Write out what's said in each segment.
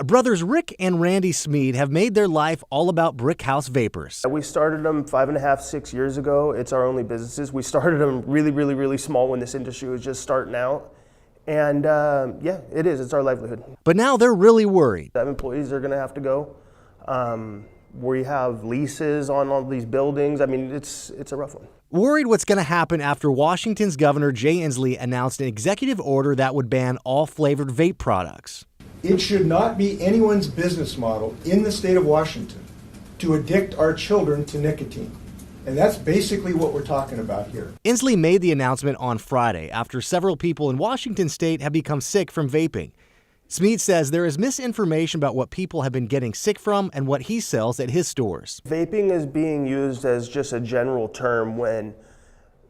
Brothers Rick and Randy Smead have made their life all about brick house vapors. We started them 5.5, 6 years ago. It's our only businesses. We started them really small when this industry was just starting out. And yeah, it is. It's our livelihood. But now they're really worried. Employees are going to have to go. We have leases on all these buildings. I mean, it's a rough one. Worried what's going to happen after Washington's Governor Jay Inslee announced an executive order that would ban all flavored vape products. It should not be anyone's business model in the state of Washington to addict our children to nicotine. And that's basically what we're talking about here. Inslee made the announcement on Friday after several people in Washington state have become sick from vaping. Smead says there is misinformation about what people have been getting sick from and what he sells at his stores. Vaping is being used as just a general term when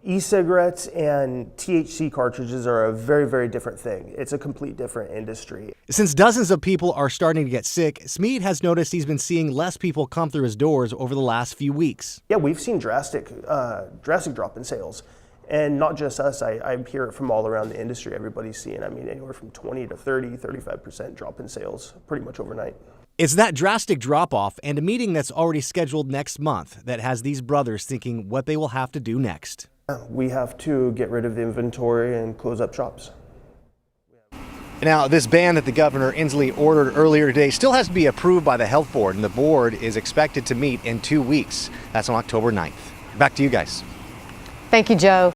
e-cigarettes and THC cartridges are a very different thing. It's a complete different industry. Since dozens of people are starting to get sick, Smead has noticed he's been seeing less people come through his doors over the last few weeks. Yeah, we've seen drastic drop in sales. And not just us, I hear it from all around the industry. Everybody's seeing, I mean, anywhere from 20 to 30, 35% drop in sales pretty much overnight. It's that drastic drop-off and a meeting that's already scheduled next month that has these brothers thinking what they will have to do next. We have to get rid of the inventory and close up shops. Now, this ban that the Governor Inslee ordered earlier today still has to be approved by the health board, and the board is expected to meet in 2 weeks. That's on October 9th. Back to you guys. Thank you, Joe.